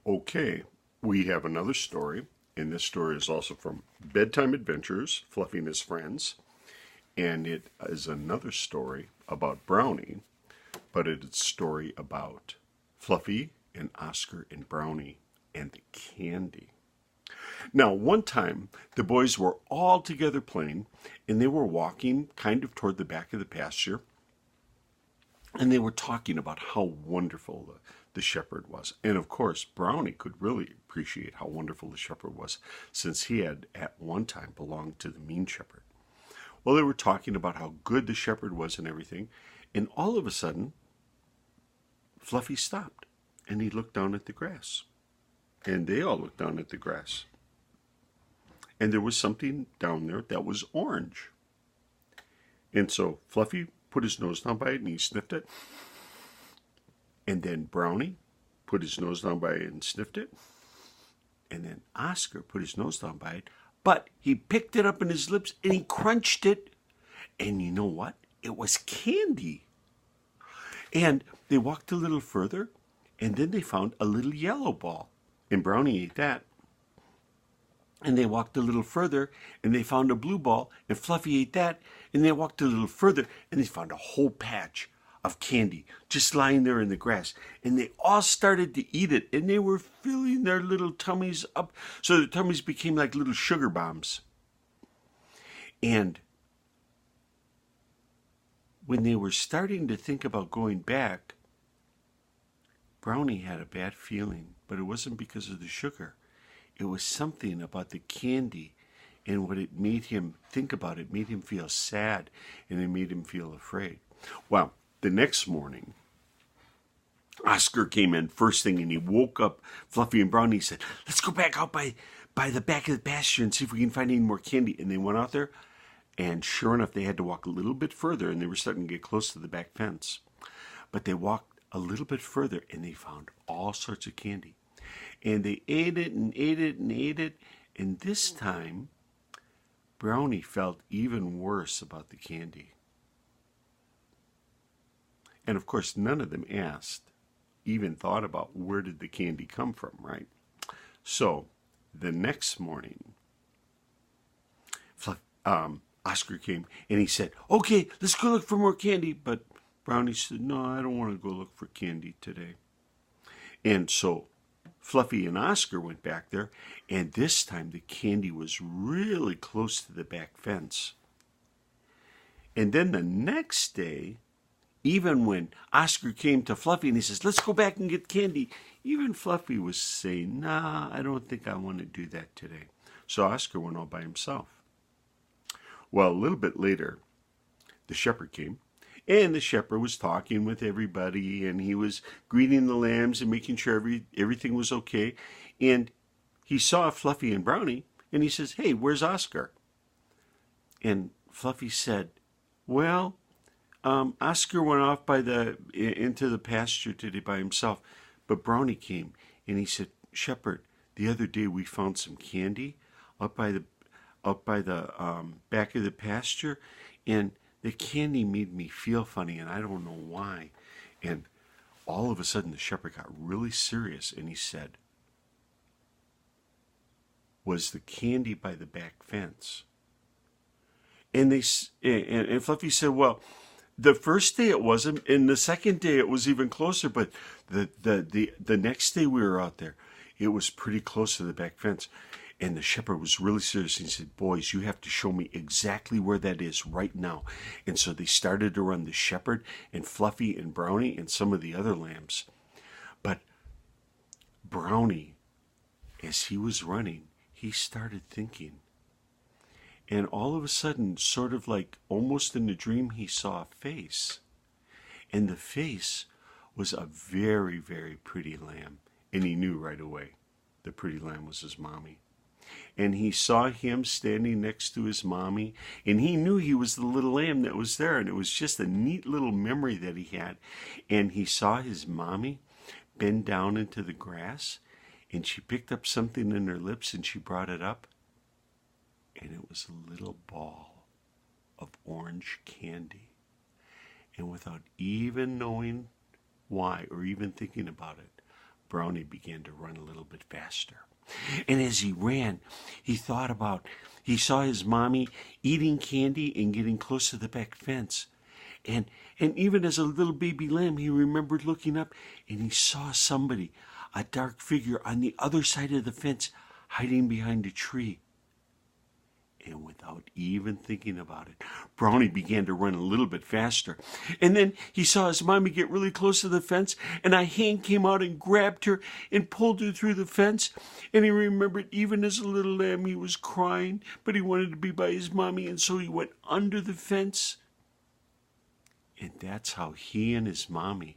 Okay, we have another story, and this story is also from Bedtime Adventures, Fluffy and His Friends, and it is another story about Brownie, but it's a story about Fluffy and Oscar and Brownie and the candy. Now, one time, the boys were all together playing, and they were walking kind of toward the back of the pasture, and they were talking about how wonderful the shepherd was. And of course, Brownie could really appreciate how wonderful the shepherd was, since he had at one time belonged to the mean shepherd. Well, they were talking about how good the shepherd was and everything, and all of a sudden, Fluffy stopped, and he looked down at the grass. And they all looked down at the grass. And there was something down there that was orange. And so Fluffy put his nose down by it and he sniffed it. And then Brownie put his nose down by it and sniffed it. And then Oscar put his nose down by it, but he picked it up in his lips and he crunched it. And you know what? It was candy. And they walked a little further, and then they found a little yellow ball. And Brownie ate that. And they walked a little further, and they found a blue ball, and Fluffy ate that. And they walked a little further, and they found a whole patch of candy just lying there in the grass. And they all started to eat it, and they were filling their little tummies up, so their tummies became like little sugar bombs. And when they were starting to think about going back, Brownie had a bad feeling, but it wasn't because of the sugar. It was something about the candy, and what it made him think about it made him feel sad, and it made him feel afraid. Well, the next morning, Oscar came in first thing, and he woke up Fluffy and Brownie. He said, "Let's go back out by the back of the pasture and see if we can find any more candy." And they went out there, and sure enough, they had to walk a little bit further, and they were starting to get close to the back fence. But they walked a little bit further, and they found all sorts of candy. And they ate it and ate it and ate it. And this time, Brownie felt even worse about the candy. And of course, none of them even thought about where did the candy come from, right? So, the next morning, Oscar came and he said, "Okay, let's go look for more candy." But Brownie said, "No, I don't want to go look for candy today." And so Fluffy and Oscar went back there, and this time the candy was really close to the back fence. And then the next day, even when Oscar came to Fluffy and he says, "Let's go back and get candy," even Fluffy was saying, "Nah, I don't think I want to do that today." So Oscar went all by himself. Well, a little bit later, the shepherd came, and the shepherd was talking with everybody, and he was greeting the lambs and making sure everything was okay. And he saw Fluffy and Brownie, and he says, "Hey, where's Oscar?" And Fluffy said, "Well, Oscar went off into the pasture today by himself." But Brownie came, and he said, "Shepherd, the other day we found some candy up by the back of the pasture, and the candy made me feel funny, and I don't know why." And all of a sudden, the shepherd got really serious, and he said, "Was the candy by the back fence?" And Fluffy said, "Well, the first day it wasn't, and the second day it was even closer, but the next day we were out there, it was pretty close to the back fence." And the shepherd was really serious. And he said, "Boys, you have to show me exactly where that is right now." And so they started to run, the shepherd and Fluffy and Brownie and some of the other lambs. But Brownie, as he was running, he started thinking. And all of a sudden, sort of like almost in a dream, he saw a face. And the face was a very, very pretty lamb. And he knew right away the pretty lamb was his mommy. And he saw him standing next to his mommy, and he knew he was the little lamb that was there, and it was just a neat little memory that he had. And he saw his mommy bend down into the grass, and she picked up something in her lips, and she brought it up, and it was a little ball of orange candy. And without even knowing why or even thinking about it, Brownie began to run a little bit faster. And as he ran, he saw his mommy eating candy and getting close to the back fence. And even as a little baby lamb, he remembered looking up and he saw somebody, a dark figure on the other side of the fence, hiding behind a tree. And without even thinking about it, Brownie began to run a little bit faster. And then he saw his mommy get really close to the fence, and a hand came out and grabbed her and pulled her through the fence. And he remembered even as a little lamb he was crying, but he wanted to be by his mommy, and so he went under the fence. And that's how he and his mommy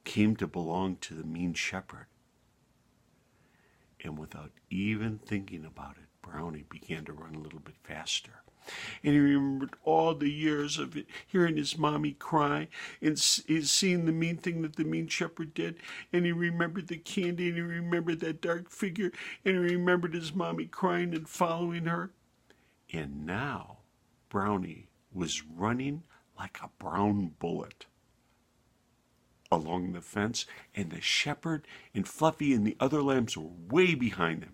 came to belong to the mean shepherd. And without even thinking about it, Brownie began to run a little bit faster. And he remembered all the years of it, hearing his mommy cry and seeing the mean thing that the mean shepherd did. And he remembered the candy, and he remembered that dark figure, and he remembered his mommy crying and following her. And now Brownie was running like a brown bullet along the fence, and the shepherd and Fluffy and the other lambs were way behind him.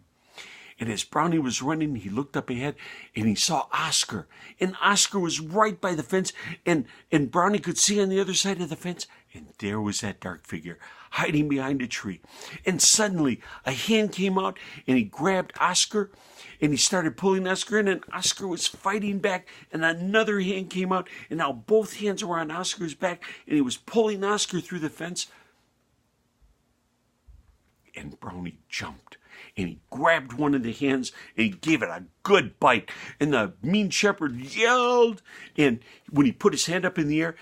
And as Brownie was running, he looked up ahead and he saw Oscar. And Oscar was right by the fence, and Brownie could see on the other side of the fence. And there was that dark figure hiding behind a tree. And suddenly a hand came out and he grabbed Oscar and he started pulling Oscar in, and Oscar was fighting back. And another hand came out, and now both hands were on Oscar's back, and he was pulling Oscar through the fence. And Brownie jumped. And he grabbed one of the hands and he gave it a good bite. And the mean shepherd yelled. And when he put his hand up in the air,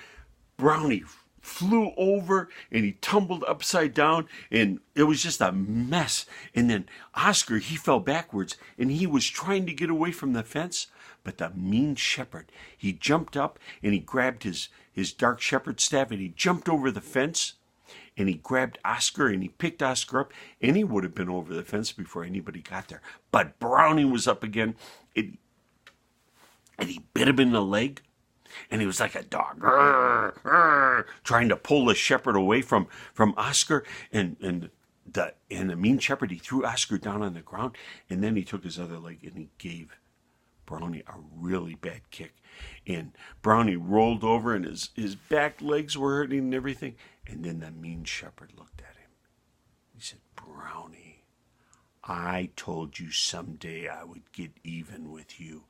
Brownie flew over and he tumbled upside down. And it was just a mess. And then Oscar, he fell backwards and he was trying to get away from the fence. But the mean shepherd, he jumped up and he grabbed his dark shepherd staff and he jumped over the fence. And he grabbed Oscar and he picked Oscar up, and he would have been over the fence before anybody got there. But Brownie was up again, and he bit him in the leg, and he was like a dog, trying to pull the shepherd away from Oscar. And the mean shepherd, he threw Oscar down on the ground, and then he took his other leg and he gave Brownie a really bad kick. And Brownie rolled over, and his back legs were hurting and everything. And then the mean shepherd looked at him. He said, "Brownie, I told you someday I would get even with you."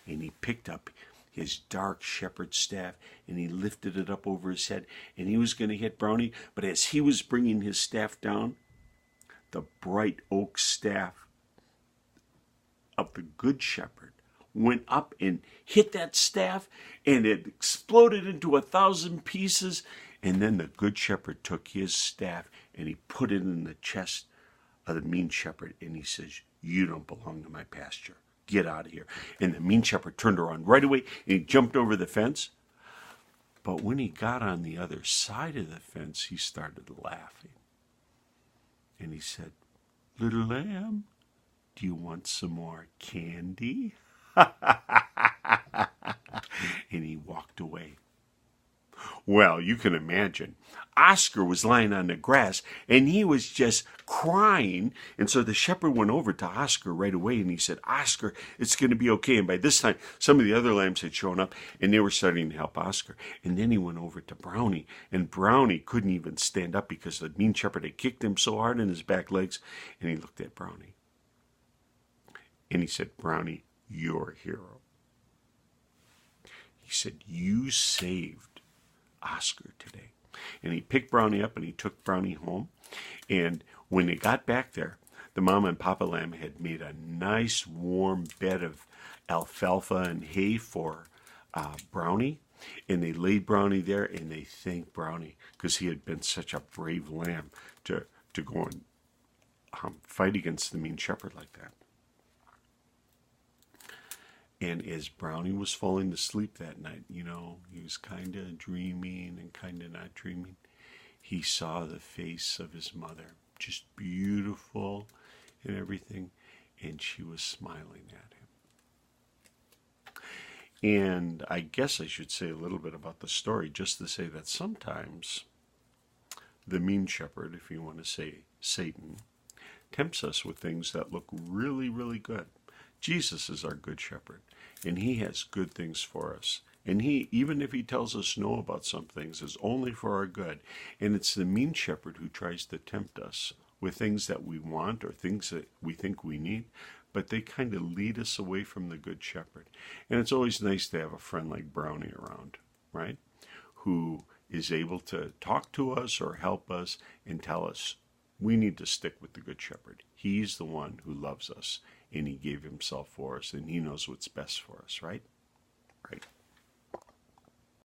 And he picked up his dark shepherd staff and he lifted it up over his head, and he was going to hit Brownie. But as he was bringing his staff down, the bright oak staff of the good shepherd went up and hit that staff, and it exploded into 1,000 pieces. And then the good shepherd took his staff and he put it in the chest of the mean shepherd, and he says, "You don't belong to my pasture. Get out of here." And the mean shepherd turned around right away and he jumped over the fence. But when he got on the other side of the fence, he started laughing. And he said, "Little lamb, do you want some more candy?" And he walked away. Well, you can imagine, Oscar was lying on the grass and he was just crying. And so the shepherd went over to Oscar right away and he said, "Oscar, it's going to be okay." And by this time, some of the other lambs had shown up and they were starting to help Oscar. And then he went over to Brownie, and Brownie couldn't even stand up because the mean shepherd had kicked him so hard in his back legs. And he looked at Brownie and he said, "Brownie, you're a hero." He said, "You saved Oscar today." And he picked Brownie up and he took Brownie home. And when they got back there, the mama and papa lamb had made a nice warm bed of alfalfa and hay for Brownie. And they laid Brownie there and they thanked Brownie because he had been such a brave lamb to go and fight against the mean shepherd like that. And as Brownie was falling asleep that night, he was kind of dreaming and kind of not dreaming. He saw the face of his mother, just beautiful and everything, and she was smiling at him. And I guess I should say a little bit about the story, just to say that sometimes the mean shepherd, if you want to say Satan, tempts us with things that look really, really good. Jesus is our good shepherd, and he has good things for us. And he, even if he tells us no about some things, is only for our good. And it's the mean shepherd who tries to tempt us with things that we want or things that we think we need, but they kind of lead us away from the good shepherd. And it's always nice to have a friend like Browny around, right? Who is able to talk to us or help us and tell us we need to stick with the good shepherd. He's the one who loves us, and he gave himself for us, and he knows what's best for us, right? Right.